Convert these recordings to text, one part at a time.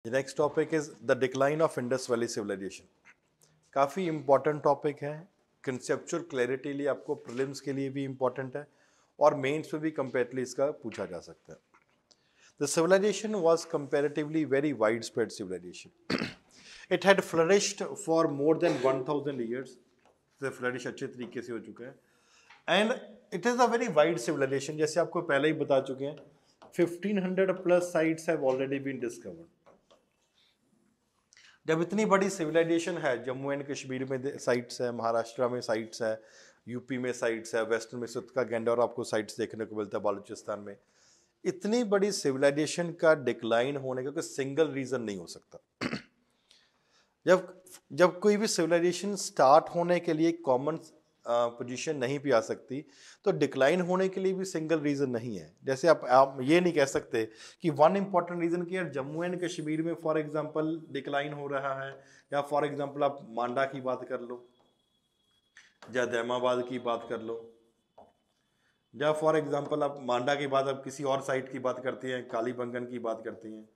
The next topic is the decline of Indus Valley civilization. काफ़ी important topic है, conceptual clarity लिए आपको prelims के लिए भी इंपॉर्टेंट है और मेंस में भी कंपेरेटिवली इसका पूछा जा सकता है. The civilization was comparatively very widespread civilization. It had flourished for more than 1000 years. से फ्लरिश अच्छे तरीके से हो चुका है and it is a very wide civilisation. जैसे आपको पहले ही बता चुके हैं 1500 plus sites have already been discovered. जब इतनी बड़ी सिविलाइजेशन है, जम्मू एंड कश्मीर में साइट्स है, महाराष्ट्र में साइट्स है, यूपी में साइट्स है, वेस्टर्न में सुतका गैंडोर आपको साइट्स देखने को मिलता है, बालूचिस्तान में. इतनी बड़ी सिविलाइजेशन का डिक्लाइन होने का कोई सिंगल रीजन नहीं हो सकता. जब जब कोई भी सिविलाइजेशन स्टार्ट होने के लिए कॉमन पोजीशन नहीं भी आ सकती, तो डिक्लाइन होने के लिए भी सिंगल रीजन नहीं है. जैसे आप ये नहीं कह सकते कि वन इंपॉर्टेंट रीजन कि यार जम्मू एंड कश्मीर में फॉर एग्जांपल डिक्लाइन हो रहा है, या फॉर एग्जांपल आप मांडा की बात कर लो, या दैमाबाद की बात कर लो, या फॉर एग्जांपल आप मांडा के बाद आप किसी और साइट की बात करते हैं, कालीबंगन की बात करते हैं,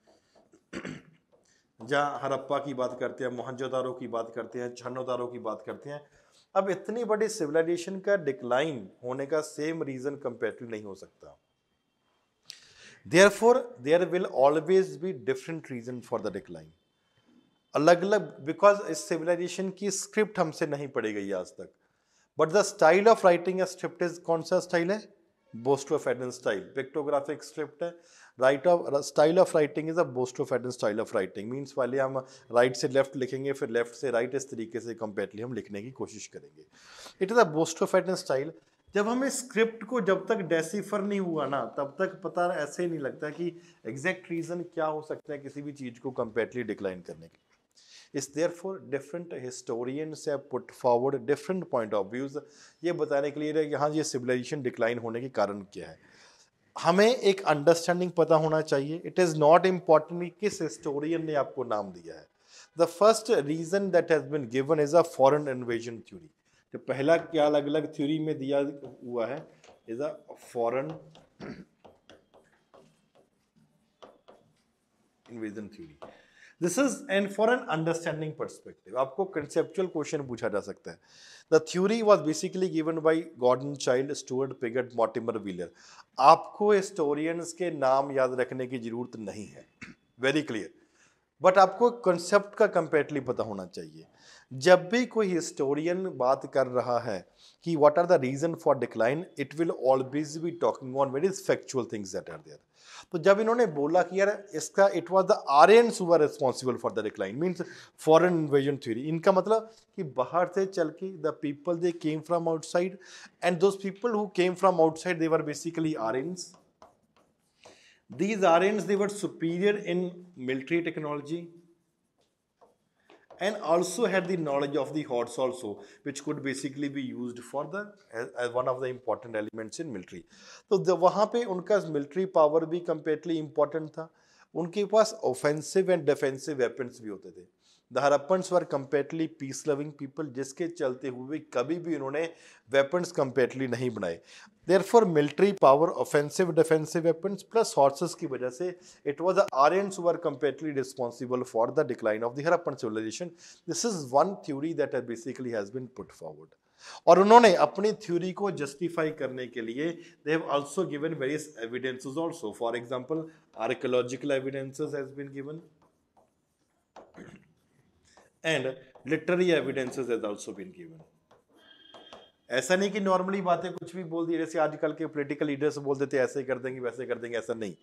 जहाँ हड़प्पा की बात करते हैं, मोहनजोदारो की बात करते हैं, छन्नोदारो की बात करते हैं. अब इतनी बड़ी सिविलाइजेशन का डिक्लाइन होने का सेम रीजन कंपेरेटिव नहीं हो सकता. Therefore, there will always be different reason for the decline. अलग अलग, बिकॉज इस सिविलाइजेशन की स्क्रिप्ट हमसे नहीं पढ़ी गई आज तक. But the style of writing a script is, कौन सा स्टाइल है? बोस्टोफेडन स्टाइल, पिक्टोग्राफिक स्क्रिप्ट है. Style of writing is a boustrophedon style of writing. Means पहले हम राइट से लेफ्ट लिखेंगे, फिर लेफ्ट से राइट, इस तरीके से कंपेरेटली हम लिखने की कोशिश करेंगे. It is a boustrophedon style. जब हमें स्क्रिप्ट को जब तक डेसिफर नहीं हुआ ना, तब तक पता ऐसे ही नहीं लगता कि एग्जैक्ट रीजन क्या हो सकता है किसी भी चीज को कंपेरेटली डिक्लाइन करने के. Is therefore different historians have put forward different point of views. ये बताने के लिए यहाँ ये सिविलाइजेशन डिक्लाइन होने के कारण क्या है. हमें एक अंडरस्टैंडिंग पता होना चाहिए. इट इज नॉट इम्पॉर्टेंट किस हिस्टोरियन ने आपको नाम दिया है. The first reason that has been given is a foreign invasion theory. जो पहला क्या अलग अलग थ्योरी में दिया हुआ है is a foreign invasion theory. This is and for an understanding perspective. आपको कंसेप्चुअल क्वेश्चन पूछा जा सकता है. The theory was basically given by Gordon Childe, Stuart Piggott, Mortimer Wheeler. आपको हिस्टोरियंस के नाम याद रखने की जरूरत नहीं है, वेरी क्लियर. बट आपको कंसेप्ट का कंपेरेटली पता होना चाहिए. जब भी कोई हिस्टोरियन बात कर रहा है कि what are the reason for decline, it will always be talking on very factual things that are there. तो जब इन्होंने बोला कि यार इसका it was the Aryans who were responsible for the decline, means foreign invasion theory, इनका मतलब कि बाहर से चल के the people they came from outside, and those people who came from outside they were basically Aryans. These Aryans, they were superior in military technology and also had the knowledge of the horse also, which could basically be used for the as one of the important elements in military. तो वहाँ पे उनका military power भी completely important था. उनके पास offensive and defensive weapons भी होते थे. The Harappans were completely peace loving people, जिसके चलते हुए कभी भी उन्होंने weapons completely नहीं बनाए. Therefore military power, offensive defensive weapons plus horses की वजह से it was the Aryans who were completely responsible for the decline of the Harappan civilization. This is one theory that basically has been put forward. और उन्होंने अपनी theory को justify करने के लिए they have also given various evidences also. For example, archaeological evidences has been given and literary evidences has also been given. ऐसा नहीं कि नॉर्मली बातें कुछ भी बोल दी, जैसे आजकल के पॉलिटिकल लीडर्स बोल देते ऐसे कर देंगे वैसे कर देंगे, ऐसा नहीं.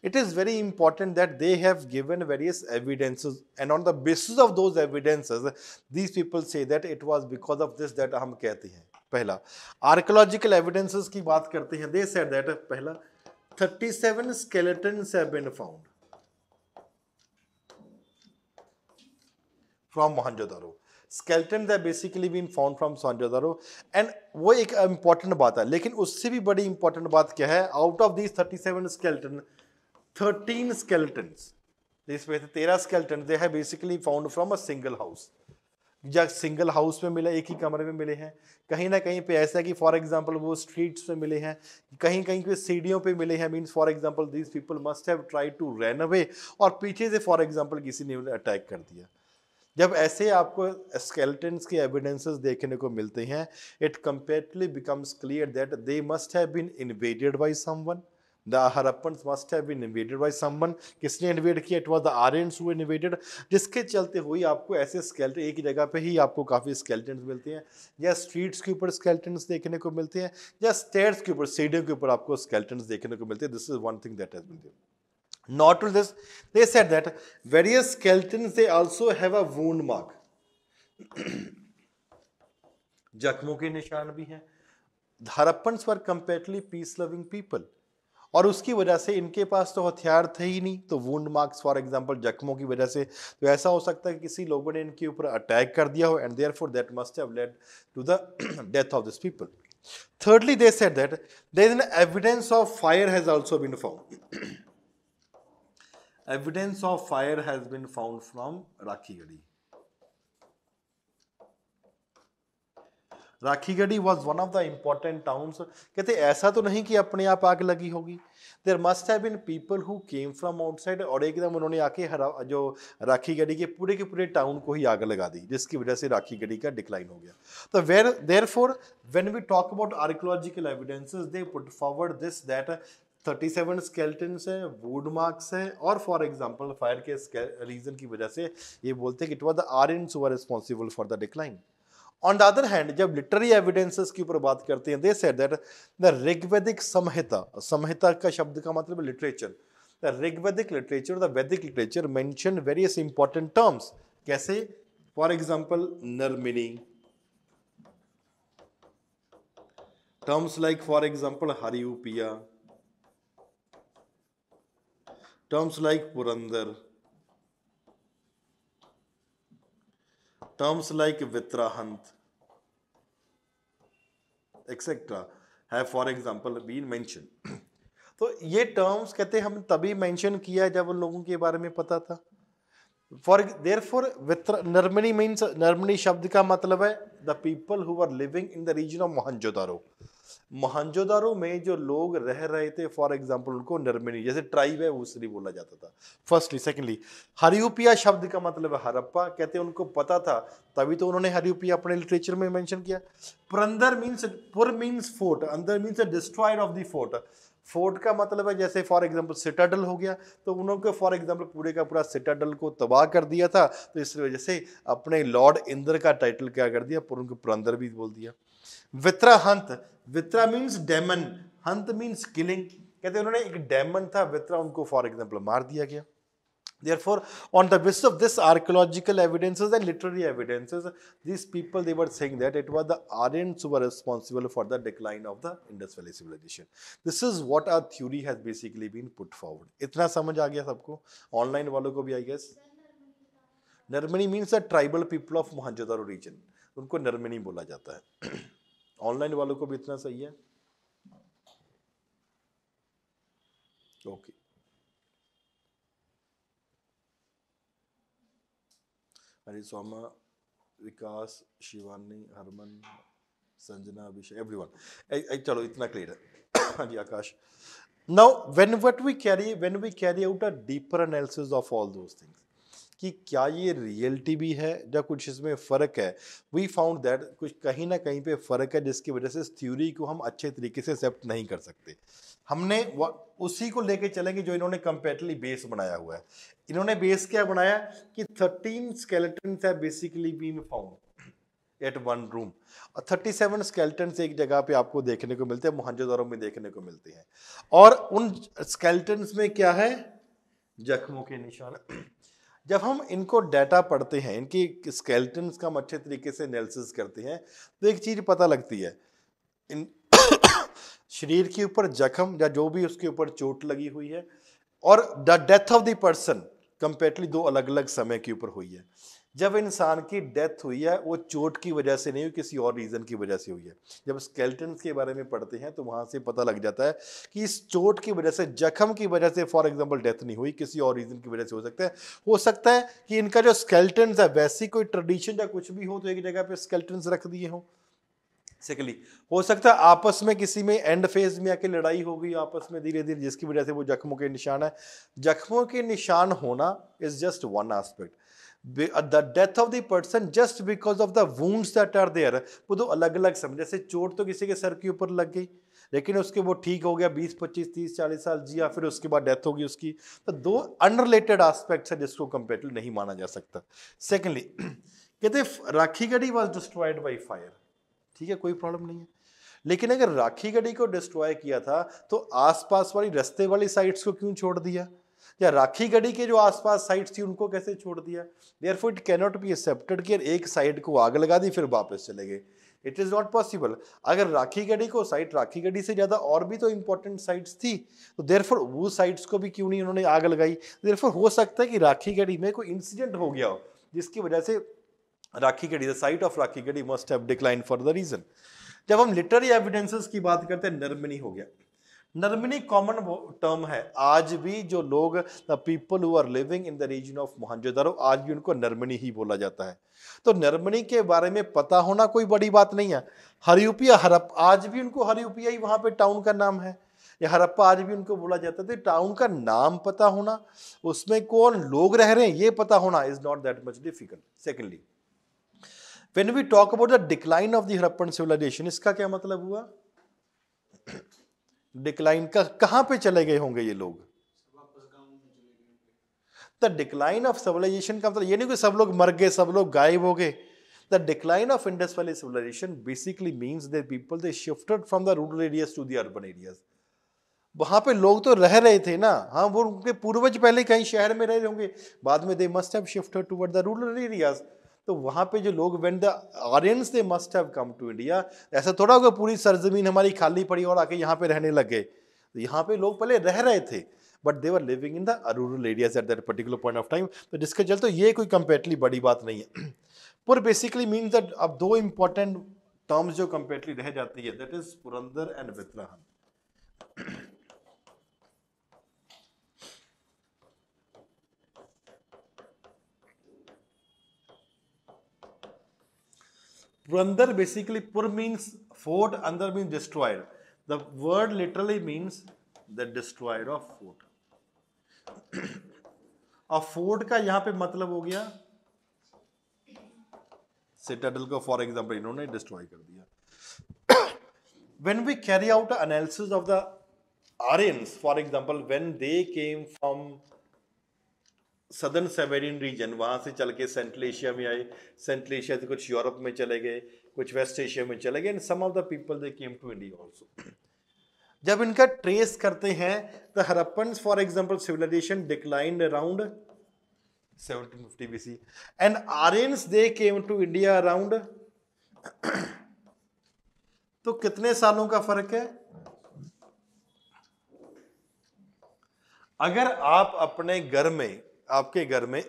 It is very important that they have given various evidences, and on the basis of those evidences, these people say that it was because of this that हम कहते हैं. पहला archaeological evidences की बात करते हैं. They said that पहला 37 skeletons have been found from Mohenjo-daro. Skeletons have basically been found from Mohenjo-daro, and वो एक important बात है. लेकिन उससे भी बड़ी important बात क्या है? Out of these 37 skeletons, 13 skeletons, this way 13 skeletons, they have basically found from a single house. या सिंगल हाउस में मिले, एक ही कमरे में मिले हैं, कहीं ना कहीं पे ऐसा है कि फॉर एग्जांपल वो स्ट्रीट्स में मिले हैं, कहीं कहीं पे सीढ़ियों पे मिले हैं, means for example these people must have try to run away, और पीछे से फॉर एग्जांपल किसी ने उन्हें अटैक कर दिया। जब ऐसे आपको स्केलेटन्स के एविडेंसेस देखने को मिलते हैं, it completely becomes clear that they must have been invaded by someone. The Harappans must have been invaded by someone। किसने इन्वेड किया? It was the Aryans who invaded, जिसके चलते हुई आपको ऐसे स्केलेटन एक ही जगह पे ही आपको काफ़ी स्केलेटन्स मिलते हैं, या स्ट्रीट्स के ऊपर स्केलेटन्स देखने को मिलते हैं, या स्टेयर्स के ऊपर, सीढ़ियों के ऊपर आपको स्केलेटन्स देखने को मिलते हैं। This is one thing that has been there. Not only this, they said that various skeletons they also have a wound mark। जख्मों के निशान भी हैं। हरप्पन्स वर कंपेरेटिवली पीस लविंग पीपल, और उसकी वजह से इनके पास तो हथियार थे ही नहीं, तो वुंड मार्क्स फॉर एग्जांपल जख्मों की वजह से, तो ऐसा हो सकता है कि किसी लोगों ने इनके ऊपर अटैक कर दिया हो, and therefore that must have led to the death of this people. Thirdly, they said that there is an evidence of fire has also been found। Evidence of fire has been found from Rakhigadi। Rakhigarhi was one of the important towns. कहते ऐसा तो नहीं कि अपने आप आग लगी होगी, there must have been people who came from outside, और एकदम उन्होंने आके जो राखीगढ़ी के पूरे टाउन को ही आग लगा दी, जिसकी वजह से राखीगढ़ी का डिक्लाइन हो गया। तो therefore when we talk about archaeological evidences they put forward this that 37 skeletons है, वुड मार्क्स है, और फॉर एग्जांपल फायर के रीजन की वजह से ये बोलते हैं कि it was the Aryans who were responsible for the decline. On the other hand जब लिटरेरी एविडेंसेस की ऊपर बात करते हैं, they said that the Rigvedic Samhita, संहिता का शब्द का मतलब literature, the Rigvedic literature, the Vedic literature mention various important terms. कैसे? For example Narmini, terms like for example Hariyupiya, terms like Purandar, terms like Vitrahant, etc. have for example been mentioned। तो ये terms कहते हम तभी मेंशन किया जब उन लोगों के बारे में पता था। फॉर देयरफॉर नरमनी मीन्स, नरमनी शब्द का मतलब है the people who are living in the region of Mohenjodaro. Mohenjodaro में जो लोग रह रहे थे फॉर एग्जांपल उनको नरमनी, जैसे ट्राइब है उससे बोला जाता था। फर्स्टली। सेकेंडली हरियूपिया शब्द का मतलब है हरप्पा, कहते हैं उनको पता था तभी तो उन्होंने हरियूपिया अपने लिटरेचर में मेंशन किया। पुरंदर मीन्स, पुर मीन्स फोर्ट, अंदर means destroyer of the fort. Fort का मतलब है जैसे फॉर एग्जांपल सिटाडल हो गया, तो उन्होंने फॉर एग्जांपल पूरे का पूरा सिटाडल को तबाह कर दिया था, तो इस वजह से अपने लॉर्ड इंद्र का टाइटल क्या कर दिया, उनको पुरंदर भी बोल दिया। वित्राहंत, वित्रा मीन्स डेमन, हंत मीन्स किलिंग, कहते उन्होंने एक डेमन था वित्रा, उनको फॉर एग्जांपल मार दिया गया। Therefore, on the basis of this archaeological evidences and literary evidences, these people they were saying that it was the Aryans who were responsible for the decline of the Indus Valley civilization. This is what our theory has basically been put forward. इतना समझ आ गया सबको? Online वालों को भी I guess. Narmani means the tribal people of Mohenjodaro region, उनको नरमनी बोला जाता है। ऑनलाइन वालों को भी इतना सही है? ओके। Arisoma, विकास, शिवानी, हरमन, संजना, अभिषेक, एवरीवन। चलो इतना क्लियर है। हाँ जी आकाश। Now when we carry out a deeper analysis of all those things, कि क्या ये रियलिटी भी है या कुछ इसमें फ़र्क है, वी फाउंड दैट कुछ कहीं ना कहीं पे फ़र्क है, जिसकी वजह से इस थ्योरी को हम अच्छे तरीके से एक्सेप्ट नहीं कर सकते। हमने उसी को लेके चलेंगे जो इन्होंने कंपेरेटिवली बेस बनाया हुआ है। इन्होंने बेस क्या बनाया कि 13 skeletons have basically been found at one room, और 37 स्केलेटन्स एक जगह पे आपको देखने को मिलते हैं, मोहनजोदारो में देखने को मिलते हैं। और उन स्केलेटन्स में क्या है? जख्मों के निशान। जब हम इनको डाटा पढ़ते हैं, इनकी स्केलेटन्स का हम अच्छे तरीके से एनालिसिस करते हैं, तो एक चीज़ पता लगती है, इन शरीर के ऊपर जख्म या जो भी उसके ऊपर चोट लगी हुई है, और the death of the person, comparatively दो अलग अलग समय के ऊपर हुई है। जब इंसान की डेथ हुई है वो चोट की वजह से नहीं हुई, किसी और रीज़न की वजह से हुई है। जब स्केलेटन्स के बारे में पढ़ते हैं तो वहाँ से पता लग जाता है कि इस चोट की वजह से, जख्म की वजह से फॉर एग्जांपल डेथ नहीं हुई, किसी और रीज़न की वजह से हो सकता है। हो सकता है कि इनका जो स्केलेटन्स है वैसी कोई ट्रेडिशन या कुछ भी हो तो एक जगह पे स्केलेटन्स रख दिए हों। सेकेंडली, हो सकता है आपस में किसी में एंड फेज में आके लड़ाई हो गई आपस में धीरे धीरे, जिसकी वजह से वो जख्मों के निशान है। जख्मों के निशान होना is just one aspect, the death of the person just because of the wounds that are there, वो दो अलग अलग समय। जैसे चोट तो किसी के सर के ऊपर लग गई लेकिन उसके वो ठीक हो गया, 20 25 30 40 साल जिया, फिर उसके बाद डेथ होगी उसकी। तो दो अनरिलेटेड एस्पेक्ट्स है जिसको कंपेरेटिव नहीं माना जा सकता। सेकेंडली, कहते Rakhi Garhi was destroyed by fire, ठीक है, कोई प्रॉब्लम नहीं है। लेकिन अगर राखी गढ़ी को डिस्ट्रॉय किया था तो आसपास वाली रास्ते वाली साइट्स को क्यों छोड़ दिया, या राखी गढ़ी के जो आसपास साइट्स थी उनको कैसे छोड़ दिया? Therefore it can not be accepted कि एक साइड को आग लगा दी फिर वापस चले गए। It is not possible. अगर राखी गढ़ी को साइट, राखी गढ़ी से ज्यादा और भी तो इंपॉर्टेंट साइट्स थी, तो देयरफॉर वो साइट्स को भी क्यों नहीं उन्होंने आग लगाई? देयरफॉर हो सकता है कि राखी गढ़ी में कोई इंसिडेंट हो गया हो जिसकी वजह से Rakhigarhi, the site of Rakhigarhi must have decline for the region. जब हम लिटरेरी एविडेंसेस की बात करते हैं, नरमनी हो गया। नरमनी कॉमन टर्म है, आज भी जो लोग, the people who are living in the region of Mohenjodaro, आज भी उनको नरमनी ही बोला जाता है। तो नरमनी के बारे में पता होना कोई बड़ी बात नहीं है। हरियूपिया, हड़प्पा, आज भी उनको हरियूपिया ही वहां पे टाउन का नाम है, या हड़प्पा आज भी उनको बोला जाता है। तो टाउन का नाम पता होना, उसमें कौन लोग रह रहे हैं ये पता होना is not that much difficult. Secondly, When we talk about the decline of the Harappan civilization, इसका क्या मतलब हुआ? डिक्लाइन का, कहां पे चले गए होंगे ये लोग? द डिक्लाइन ऑफ सिविलाइजेशन का मतलब ये नहीं कि सब लोग मर गए, सब लोग गायब हो गए। The decline of Indus valley civilisation basically means that people they shifted from the rural areas to the urban areas. वहां पे लोग तो रह रहे थे ना, हाँ, वो उनके पूर्वज पहले कहीं शहर में रह रहे होंगे, बाद में they must have shifted toward the rural areas. तो वहां पे जो लोग, when the Aryans they must have come to India, ऐसा थोड़ा होगा पूरी सरजमीन हमारी खाली पड़ी और आके यहाँ पे रहने लग गए। तो यहाँ पे लोग पहले रह रहे थे but they were living in the rural areas at that particular point of time. तो जिसके चलते ये कोई कंपेरेटली बड़ी बात नहीं है। पुर बेसिकली मीन्स दैट अब दो इंपॉर्टेंट टर्म्स जो कंपेरेटली रह जाती है, that is Purandar and Vitrahan. Purandar basically, Pur means fort, Andar means destroyer. The word literally means the destroyer of fort. अब फोर्ट का यहां पे मतलब हो गया सिटाडल को, फॉर एग्जांपल इन्होंने डिस्ट्रॉय कर दिया। When we carry out an analysis of the Aryans, for example, when they came from southern Siberian region, वहां से चल के सेंट्रल एशिया में आए, सेंट्रल एशिया से कुछ यूरोप में चले गए, कुछ वेस्ट एशिया में चले गए, and some of the people they came to India also. जब इनका ट्रेस करते हैं the Harappans for example civilisation declined around 1750 BC and Aryans they came to India around तो कितने सालों का फर्क है? अगर आप अपने घर में, आपके घर में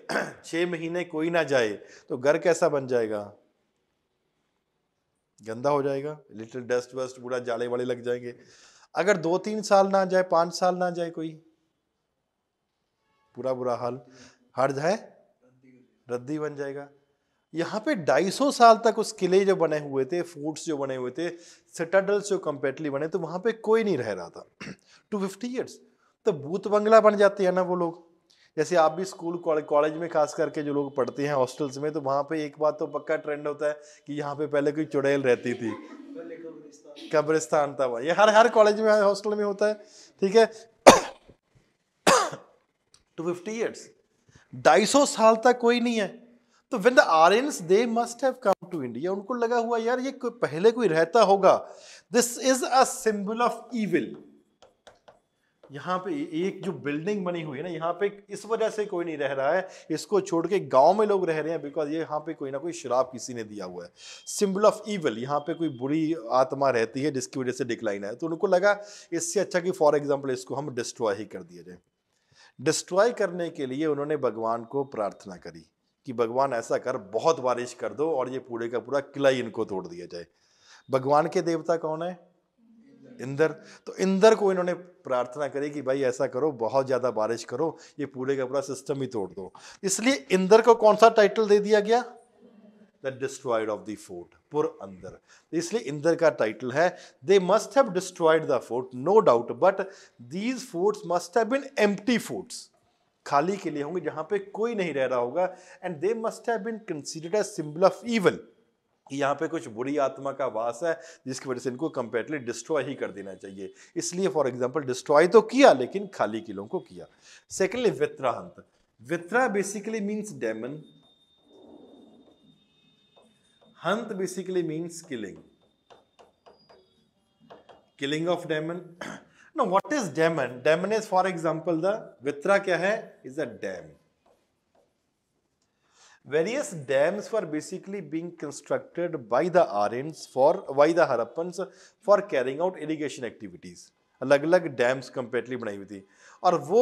6 महीने कोई ना जाए तो घर कैसा बन जाएगा? गंदा हो जाएगा, लिटिल डस्ट वस्ट, पूरा जाले वाले लग जाएंगे। अगर 2-3 साल ना जाए, 5 साल ना जाए कोई, पूरा बुरा हाल, हर जाए रद्दी बन जाएगा। यहाँ पे 250 साल तक उस किले जो बने हुए थे, फोर्ट्स जो बने हुए थे, सिटाडल्स जो कंपेरेटली बने, तो वहां पे कोई नहीं रह रहा था 250 ईयर्स। तो भूत बंगला बन जाते हैं ना वो लोग। जैसे आप भी स्कूल कॉलेज में खास करके जो लोग पढ़ते हैं हॉस्टल्स में, तो वहाँ पे एक बात तो पक्का ट्रेंड होता है कि यहाँ पे पहले कोई चुड़ैल रहती थी, कब्रिस्तान था वहाँ। ये हर कॉलेज में, हॉस्टल में होता है, ठीक है। 250 ईयर्स, 250 साल तक कोई नहीं है। तो when the Aryans they must have come to India, उनको लगा हुआ यार ये पहले कोई रहता होगा, this is a symbol of evil. यहाँ पे एक जो बिल्डिंग बनी हुई है ना, यहाँ पे इस वजह से कोई नहीं रह रहा है, इसको छोड़ के गांव में लोग रह रहे हैं बिकॉज ये यहाँ पे कोई ना कोई श्राप किसी ने दिया हुआ है, सिंबल ऑफ इविल। यहाँ पे कोई बुरी आत्मा रहती है जिसकी वजह से डिक्लाइन है। तो उनको लगा इससे अच्छा कि फॉर एग्जाम्पल इसको हम डिस्ट्रॉय ही कर दिया जाए। डिस्ट्रॉय करने के लिए उन्होंने भगवान को प्रार्थना करी कि भगवान ऐसा कर, बहुत बारिश कर दो और ये पूरे का पूरा किला ही इनको तोड़ दिया जाए। भगवान के देवता कौन है? इंद्र। तो इंद्र को इन्होंने प्रार्थना करी कि भाई ऐसा करो, बहुत ज्यादा बारिश करो, ये पूरे का पूरा सिस्टम ही तोड़ दो। इसलिए इंद्र को कौन सा टाइटल दे दिया गया? The destroyed of the fort, Purandar. इसलिए इंद्र का टाइटल है। They must have destroyed the fort, no doubt, but these forts must have been empty forts, खाली किले होंगे जहां पे कोई नहीं रह रहा होगा। And they must have been considered as symbol of evil, यहाँ पे कुछ बुरी आत्मा का वास है जिसकी वजह से इनको कंप्लीटली डिस्ट्रॉय ही कर देना चाहिए। इसलिए फॉर एग्जांपल डिस्ट्रॉय तो किया लेकिन खाली किलों को किया। Secondly Vitrahant. Vitra basically means demon, hant basically means killing, killing of demon. Now what is demon? Demon is, for example, the Vitra क्या है? Is a dam. Various dams were basically being constructed by the Aryans by the Harappans for carrying out irrigation activities. अलग अलग dams completely बनाई हुई थी और वो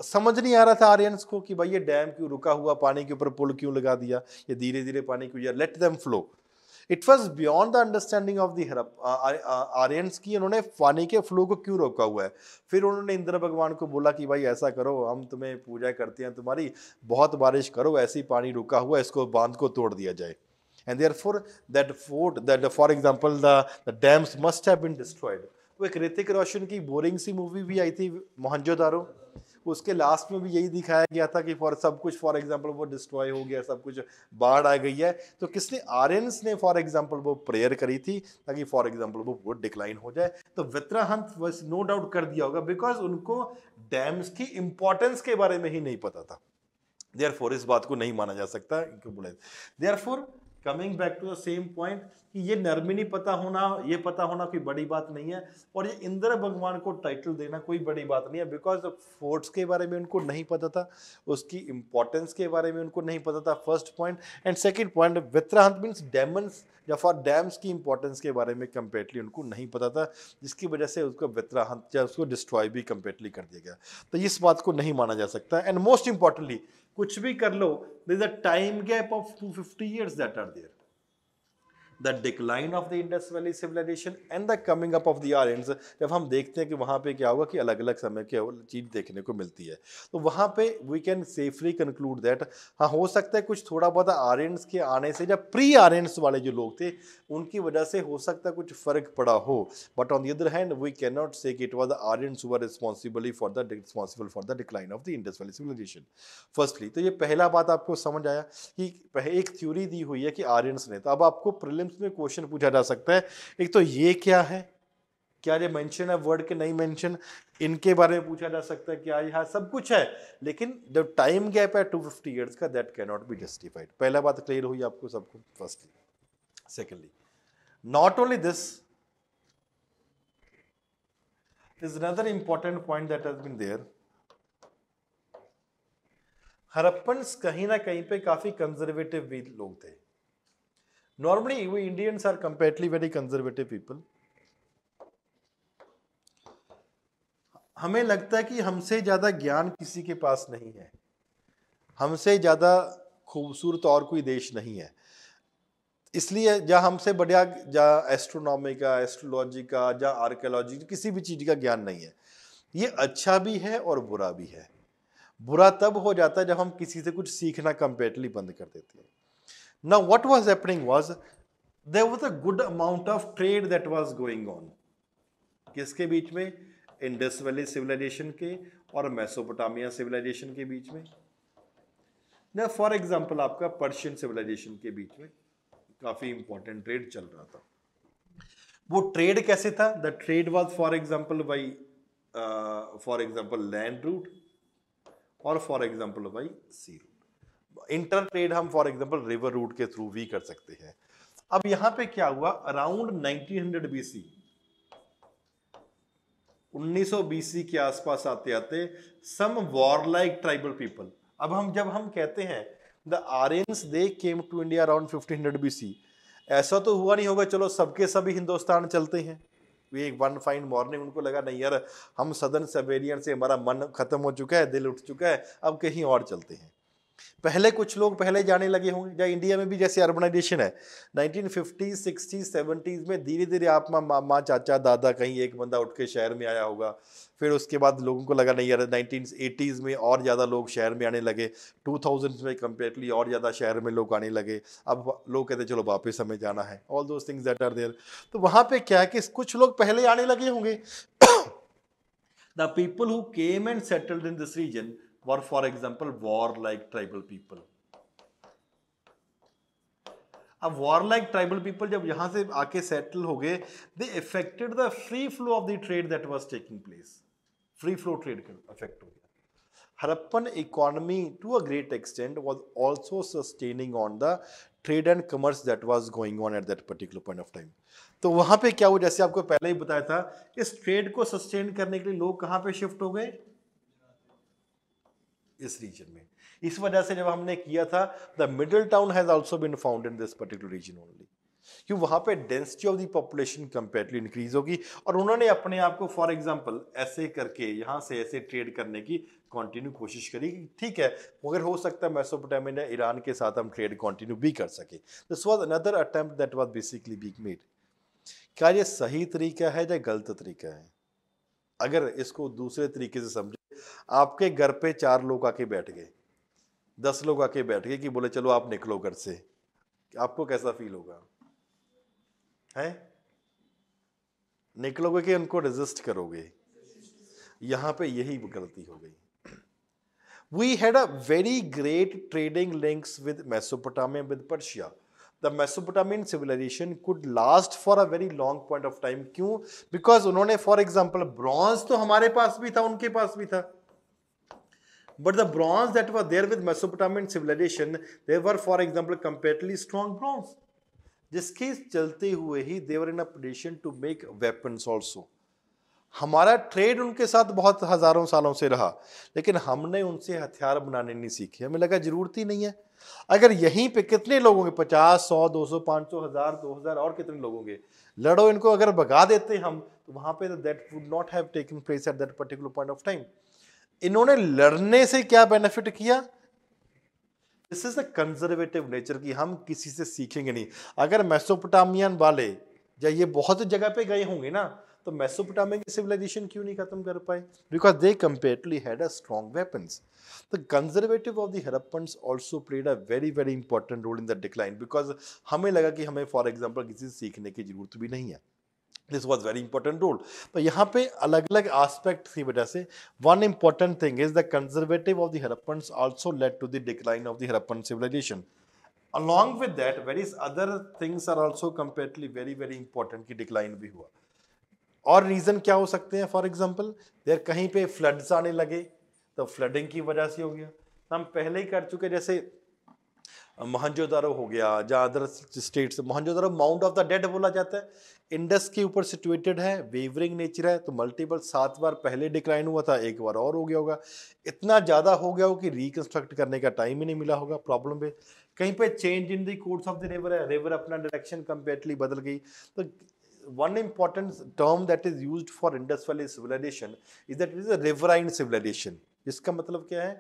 समझ नहीं आ रहा था आर्यंस को कि भाई ये डैम क्यों रुका हुआ, पानी के ऊपर पुल क्यों लगा दिया, ये धीरे धीरे पानी क्यों, let them flow. It was beyond the understanding of the Aryans की उन्होंने पानी के फ्लो को क्यों रोका हुआ है। फिर उन्होंने इंद्र भगवान को बोला कि भाई ऐसा करो, हम तुम्हें पूजा करते हैं तुम्हारी, बहुत बारिश करो, ऐसे ही पानी रुका हुआ है, इसको बांध को तोड़ दिया जाए। And therefore that fort, that for example the dams must have been destroyed। वो एक ऋतिक रोशन की बोरिंग सी मूवी भी आई थी मोहनजोदारो, उसके लास्ट में भी यही दिखाया गया था कि सब कुछ फॉर एग्जांपल वो डिस्ट्रॉय हो गया, सब कुछ बाढ़ आ गई है। तो किसने? आर्यंस ने फॉर एग्जांपल वो प्रेयर करी थी ताकि फॉर एग्जांपल वो डिक्लाइन हो जाए। तो वित्राहंत बस नो डाउट कर दिया होगा बिकॉज उनको डैम्स की इंपॉर्टेंस के बारे में ही नहीं पता था। देयरफॉर इस बात को नहीं माना जा सकता। Therefore coming back to the same point कि ये नरमिनी पता होना, ये पता होना कोई बड़ी बात नहीं है और ये इंद्र भगवान को टाइटल देना कोई बड़ी बात नहीं है बिकॉज फोर्ट्स के बारे में उनको नहीं पता था, उसकी इंपॉर्टेंस के बारे में उनको नहीं पता था, first point. And second point, Vitrahant means demons या फॉर डैम्स की इंपॉर्टेंस के बारे में कंप्लीटली उनको नहीं पता था, जिसकी वजह से उसको वित्राहंत या उसको डिस्ट्रॉय भी कंप्लीटली कर दिया गया। तो इस बात को नहीं माना जा सकता। एंड मोस्ट इंपॉर्टेंटली कुछ भी कर लो, there is a time gap of 250 years that are there. The decline of the Indus Valley civilization and the coming up of the Aryans, जब हम देखते हैं कि वहाँ पे क्या होगा कि अलग अलग समय की चीज देखने को मिलती है, तो वहाँ पे we can safely conclude that हाँ हो सकता है कुछ थोड़ा बहुत आर्यंस के आने से, जब प्री आर्यंस वाले जो लोग थे उनकी वजह से हो सकता है कुछ फर्क पड़ा हो, but on the other hand we can not say it was the Aryans who were responsible for the decline of the Indus valley civilization. Firstly तो ये पहला बात आपको समझ आया कि एक थ्योरी दी हुई है कि आर्यंस ने। तो अब आपको प्रीलिम्स में क्वेश्चन पूछा जा सकता है, एक तो ये क्या है, क्या ये मेंशन है वर्ड के नहीं मेंशन, इनके बारे में पूछा जा सकता है क्या यहाँ सब कुछ है, लेकिन जो टाइम गैप है 250 years का, that can not be justified. पहला बात क्लियर हुई आपको सबको। Firstly, secondly, not only this is another important point that has been there. Harappans कहीं ना कहीं पे काफी कंजर्वेटिव भी लोग थे। Normally we Indians are comparatively very conservative people. हमें लगता है कि हमसे ज्यादा ज्ञान किसी के पास नहीं है, हमसे ज्यादा खूबसूरत और कोई देश नहीं है, इसलिए जहाँ हमसे बढ़िया जहाँ एस्ट्रोनॉमी का, एस्ट्रोलॉजी का, जहाँ आर्कियोलॉजी, किसी भी चीज का ज्ञान नहीं है। ये अच्छा भी है और बुरा भी है। बुरा तब हो जाता है जब हम किसी से कुछ सीखना कंप्लीटली बंद कर देते हैं। Now what was happening was there was a good amount of trade that was going on। किसके बीच में? इंडस वैली सिविलाइजेशन के और मेसोपोटामिया सिविलाइजेशन के बीच में। ना फॉर एग्जांपल आपका पर्शियन सिविलाइजेशन के बीच में काफी इंपॉर्टेंट ट्रेड चल रहा था। वो ट्रेड कैसे था? The trade was for example by land route और for example by sea route. Inter trade हम फॉर एग्जांपल रिवर रूट के थ्रू भी कर सकते हैं। अब यहां पे क्या हुआ, अराउंड 1900 BC, 1900 BC के आसपास आते आते सम वॉरलाइक ट्राइबल पीपल। अब जब हम कहते हैं the Aryans they came to India around 1500 BC, ऐसा तो हुआ नहीं होगा चलो सबके सभी हिंदुस्तान चलते हैं, एक वन फाइन मॉर्निंग उनको लगा नहीं यार, हम सदर्न साइबेरियन से हमारा मन खत्म हो चुका है, दिल उठ चुका है, अब कहीं और चलते हैं। पहले कुछ लोग पहले जाने लगे होंगे, या इंडिया में भी जैसे अर्बनाइजेशन है 1950s 60s 70s में, धीरे धीरे आप माँ चाचा दादा कहीं एक बंदा उठ के शहर में आया होगा, फिर उसके बाद लोगों को लगा नहीं यार 1980s में और ज़्यादा लोग शहर में आने लगे, 2000s में कंपेरेटली और ज़्यादा शहर में लोग आने लगे, अब लोग कहते चलो वापस हमें जाना है, all those things that are there. तो वहाँ पे क्या है कि कुछ लोग पहले आने लगे होंगे। The people who came and settled in this region were, for example, warlike tribal people. अब warlike tribal people जब यहाँ से आके settle हो गए, they affected the free flow of the trade that was taking place. Free flow trade का affect हो गया। Harappan economy to a great extent was also sustaining on the trade and commerce that was going on at that particular point of time. तो वहाँ पे क्या हुआ, जैसे आपको पहले ही बताया था, इस ट्रेड को सस्टेन करने के लिए लोग कहाँ पे शिफ्ट हो गए, इस रीजन में। इस वजह से जब हमने किया था, the middle town has also been found in this particular region only, क्योंकि वहाँ पे density of the population comparatively increase होगी, और उन्होंने अपने आप को फॉर एग्जांपल ऐसे करके यहाँ से ऐसे ट्रेड करने की कंटिन्यू कोशिश करी। ठीक है, मगर हो सकता है मेसोपोटामिया या ईरान के साथ हम ट्रेड कंटिन्यू भी कर सके। This was another attempt that was basically being made. क्या ये सही तरीका है या गलत तरीका है? अगर इसको दूसरे तरीके से समझे, आपके घर पे 4 लोग आके बैठ गए, 10 लोग आके बैठ गए कि बोले चलो आप निकलो घर से, आपको कैसा फील होगा? है निकलोगे कि उनको रेजिस्ट करोगे? यहां पे यही गलती हो गई। We had a very great trading links with Mesopotamia, with Persia. The Mesopotamian civilization could last for a very long point of time. क्यों? Because उन्होंने for example bronze तो हमारे पास भी था, उनके पास भी था, but the bronze that was there with Mesopotamian civilization, they were for example comparatively strong bronze, जिसके चलते हुए ही they were in a position to make weapons also. हमारा ट्रेड उनके साथ बहुत हजारों सालों से रहा, लेकिन हमने उनसे हथियार बनाने नहीं सीखे, हमें लगा जरूरत ही नहीं है। अगर यहीं पे कितने लोग होंगे, 50, 100, 200, 500, 1000, 2000 और कितने लोग होंगे, लड़ो इनको, अगर भगा देते हम तो वहां पे that would not have taken place at that particular point of time. इन्होंने लड़ने से क्या बेनिफिट किया? This is the conservative nature की हम किसी से सीखेंगे नहीं। अगर मेसोपोटामियन वाले या ये बहुत जगह पे गए होंगे ना, तो मेसोपोटामिया की सिविलाइजेशन क्यों नहीं खत्म कर पाए? Because they comparatively had a strong weapons. The conservative of the Harappans also played a very very important role in the decline, because हमें लगा कि हमें फॉर एग्जांपल किसी से सीखने की जरूरत भी नहीं है। This was very important role. तो यहाँ पे अलग अलग एस्पेक्ट की वजह से one important thing is the conservative of the Harappans also led to the decline of the Harappan civilisation. Along with that, various other things are also comparatively very very important कि decline भी हुआ। और रीजन क्या हो सकते हैं? फॉर एग्जाम्पल देर कहीं पे फ्लड्स आने लगे, तो फ्लडिंग की वजह से हो गया। हम पहले ही कर चुके, जैसे मोहनजोदारो हो गया, जहाँ other states, Mohenjodaro mount of the dead बोला जाता है, इंडस के ऊपर सिचुएटेड है, वेवरिंग नेचर है, तो मल्टीपल 7 बार पहले डिक्लाइन हुआ था, एक बार और हो गया होगा, इतना ज़्यादा हो गया हो कि रिकंस्ट्रक्ट करने का टाइम ही नहीं मिला होगा। प्रॉब्लम है कहीं पे change in the course of the river है, रिवर अपना डायरेक्शन कंपेरेटली बदल गई। तो one important term that is used for Indus Valley civilization is that it is a riverine civilization, जिसका मतलब क्या है?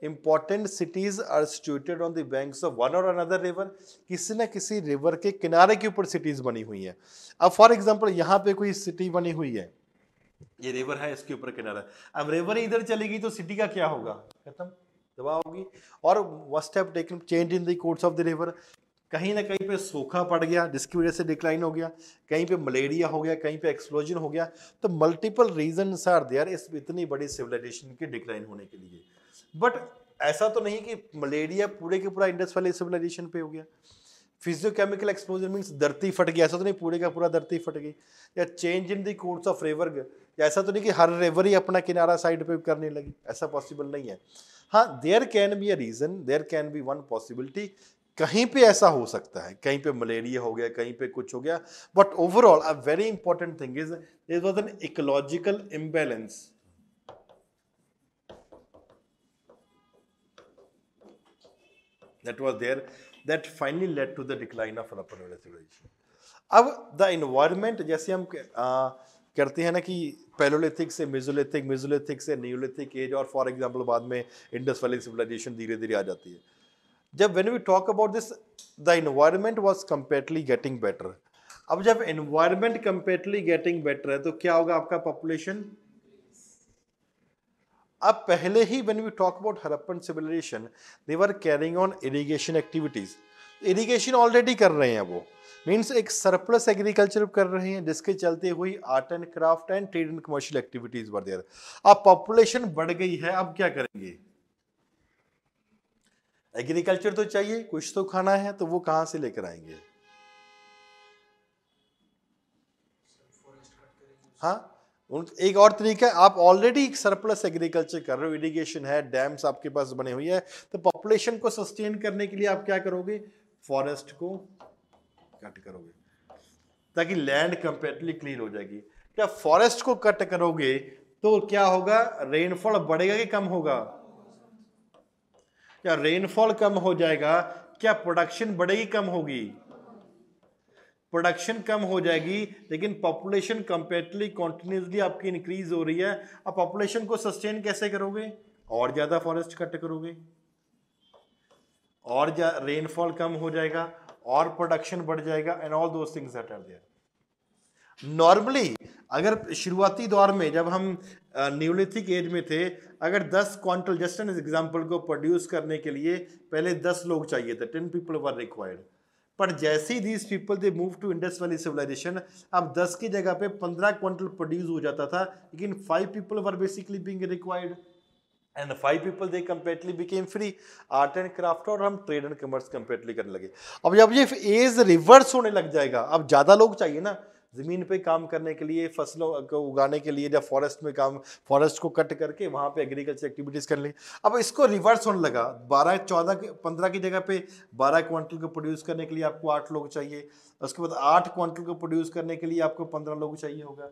Important cities are situated on the banks of one or another river, किसी न किसी रिवर के किनारे के ऊपर सिटीज बनी हुई है। अब फॉर एग्जांपल यहाँ पे कोई सिटी बनी हुई है, ये रिवर है, इसके ऊपर किनारा, अब रिवर इधर चलेगी तो सिटी का क्या होगा? खत्म, तबाह होगी। और must have taken change in the course of the river, कहीं ना कहीं पे सूखा पड़ गया जिसकी वजह से डिक्लाइन हो गया, कहीं पे मलेरिया हो गया, कहीं पे एक्सप्लोजन हो गया। तो मल्टीपल रीजंस आर देयर इस इतनी बड़ी सिविलाइजेशन के डिक्लाइन होने के लिए। बट ऐसा तो नहीं कि मलेरिया पूरे के पूरा इंडस वैली सिविलाइजेशन पे हो गया। फिजियोकेमिकल एक्सप्लोजन मीन्स धरती फट गया, ऐसा तो नहीं पूरे का पूरा धरती फट गई। या change in the course of river, या ऐसा तो नहीं कि हर रिवर ही अपना किनारा साइड पे करने लगी, ऐसा पॉसिबल नहीं है। हाँ, there can be a reason, there can be one possibility, कहीं पे ऐसा हो सकता है, कहीं पे मलेरिया हो गया, कहीं पे कुछ हो गया। But overall a very important thing is there was an ecological imbalance that was there that finally led to the decline of Harappan civilization. अब द इन्वायरमेंट, जैसे हम करते हैं ना कि पैलोलिथिक से मेसोलिथिक, मेसोलिथिक से नियोलिथिक एज, और फॉर एग्जांपल बाद में इंडस वैली सिविलाइजेशन धीरे धीरे आ जाती है। जब when we talk about this, the environment was comparatively getting better. अब जब एनवायरमेंट कंपेरेटली गेटिंग बेटर है तो क्या होगा, आपका पॉपुलेशन। अब पहले ही when we talk about Harappan civilization, they were carrying on irrigation activities. Irrigation already कर रहे हैं वो, मीन्स एक सरप्लस एग्रीकल्चर कर रहे हैं, जिसके चलते हुई art and craft and trade and commercial activities were there. अब पॉपुलेशन बढ़ गई है, अब क्या करेंगे, एग्रीकल्चर तो चाहिए, कुछ तो खाना है, तो वो कहां से लेकर आएंगे। हाँ, एक और तरीका है, आप ऑलरेडी सरप्लस एग्रीकल्चर कर रहे हो, इरिगेशन है, डैम्स आपके पास बने हुए हैं, तो पॉपुलेशन को सस्टेन करने के लिए आप क्या करोगे, फॉरेस्ट को कट करोगे ताकि लैंड कंपेरेटली क्लीन हो जाएगी। क्या फॉरेस्ट को कट करोगे तो क्या होगा, रेनफॉल बढ़ेगा कि कम होगा, क्या रेनफॉल कम हो जाएगा, क्या प्रोडक्शन बढ़ेगी कम होगी, प्रोडक्शन कम हो जाएगी, लेकिन पॉपुलेशन कंपेरेटली कंटिन्यूसली आपकी इंक्रीज हो रही है। अब पॉपुलेशन को सस्टेन कैसे करोगे, और ज्यादा फॉरेस्ट कट करोगे, और रेनफॉल कम हो जाएगा, और प्रोडक्शन बढ़ जाएगा, and all those things that are there. Normally अगर शुरुआती दौर में जब हम न्यूलिथिक एज में थे, अगर 10 क्वांटल, जस्ट एन एग्जांपल, को प्रोड्यूस करने के लिए पहले 10 लोग चाहिए थे, 10 पीपल वर रिक्वायर्ड। पर जैसे ही these people they move to Indus valley civilization, अब 10 की जगह पे 15 क्वांटल प्रोड्यूस हो जाता था, लेकिन 5 people were basically being required, and 5 people they comparatively became free. Art and craft और हम ट्रेड एंड कमर्स कंपेरेटली करने लगे। अब जब ये एज रिवर्स होने लग जाएगा, अब ज्यादा लोग चाहिए ना जमीन पे काम करने के लिए, फसलों को उगाने के लिए, जब फॉरेस्ट में काम, फॉरेस्ट को कट करके वहां पे एग्रीकल्चर एक्टिविटीज करने लगे। अब इसको रिवर्स होने लगा, 12 14 15 की जगह पे 12 क्वांटल को प्रोड्यूस करने के लिए आपको 8 लोग चाहिए, उसके बाद 8 क्वांटल को प्रोड्यूस करने के लिए आपको 15 लोग चाहिए होगा।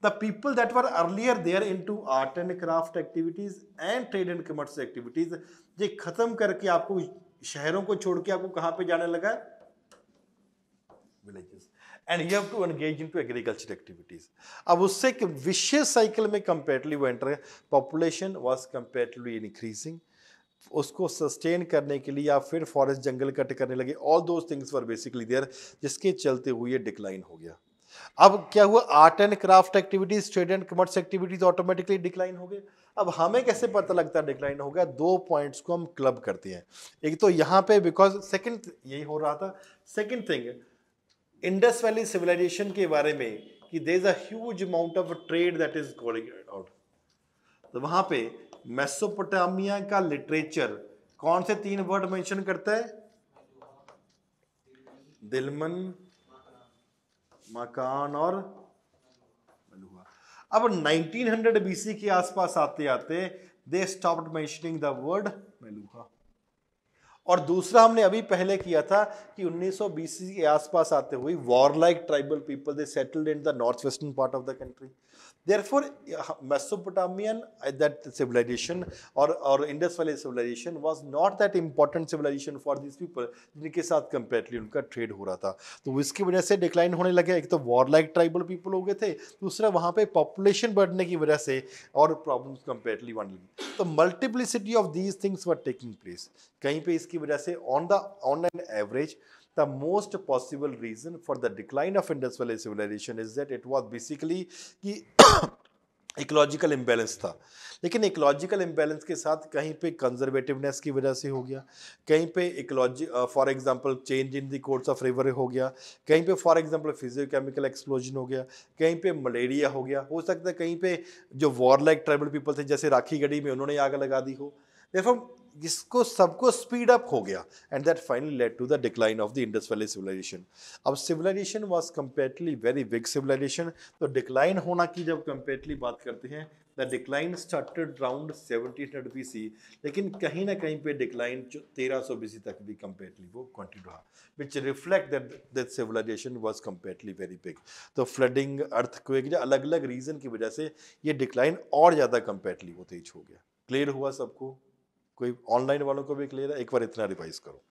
The people that were earlier there into art and craft activities and trade and commerce activities, ये खत्म करके आपको शहरों को छोड़ के आपको कहां पे जाने लगा, villages, and you have to engage into agriculture activities. अब उससे एक विशियस साइकिल में कंपेरेटिवली वो एंटर है, पॉपुलेशन वाज कंपेरेटिवली इंक्रीजिंग, उसको सस्टेन करने के लिए आप फिर फॉरेस्ट जंगल कट करने लगे, all those things were basically there, जिसके चलते हुए डिक्लाइन हो गया। अब क्या हुआ, art and craft activities, trade and commerce activities automatically decline हो गए। अब हमें कैसे पता लगता है डिक्लाइन हो गया, दो पॉइंट्स को हम क्लब करते हैं। एक तो यहाँ पे बिकॉज सेकंड यही हो रहा था, second thing Indus valley civilisation के बारे में कि there is a huge amount of trade that is going out. तो वहां पे मेसोपोटामिया का लिटरेचर कौन से 3 वर्ड मेंशन करता है, दिलमन, मकान और मलुहा। अब 1900 बीसी के आसपास आते आते they stopped mentioning the word Meluha. और दूसरा हमने अभी पहले किया था कि 1900 बीसी के आसपास आते हुए warlike tribal people they settled in the north western part of the country. Therefore, Mesopotamian that civilization or Indus Valley civilization was not that important civilization for these people जिनके साथ comparatively उनका trade हो रहा था। तो इसकी वजह से डिक्लाइन होने लगे, एक तो वॉरलाइक ट्राइबल पीपल हो गए थे, दूसरा वहाँ पे पॉपुलेशन बढ़ने की वजह से और प्रॉब्लम्स कंपेरेटिवली बढ़ने लगी। तो multiplicity of these things were taking place. कहीं पे इसकी वजह से on an average the most possible reason for the decline of Indus Valley civilization is that it was basically कि इकोलॉजिकल इम्बैलेंस था। लेकिन इकोलॉजिकल इम्बैलेंस के साथ कहीं पे कंजर्वेटिवनेस की वजह से हो गया, कहीं पे ecology for example change in the course of river हो गया, कहीं पे फॉर एग्जांपल फिजियोकेमिकल एक्सप्लोजन हो गया, कहीं पे मलेरिया हो गया, हो सकता है कहीं पे जो वॉरलाइक ट्राइबल पीपल थे जैसे राखी गढ़ी में उन्होंने आग लगा दी हो। Therefore, इसको सबको स्पीड अप हो गया and that finally led to the decline of the Indus valley civilization. अब civilization was comparatively very big civilization, तो डिक्लाइन होना की जब कंपेरेटिवली बात करते हैं the decline started around 1700 BC, लेकिन कहीं ना कहीं पे डिक्लाइन 1300 बीसी तक भी कंपेरेटिवली वो कंटिन्यू रहा, which reflect that civilization was comparatively very big. तो फ्लडिंग, अर्थक्वेक या अलग अलग रीजन की वजह से ये डिक्लाइन और ज़्यादा कंपेरेटिवली वो तेज हो गया। क्लियर हुआ सबको? कोई ऑनलाइन वालों को भी क्लियर है? एक बार इतना रिवाइज करो।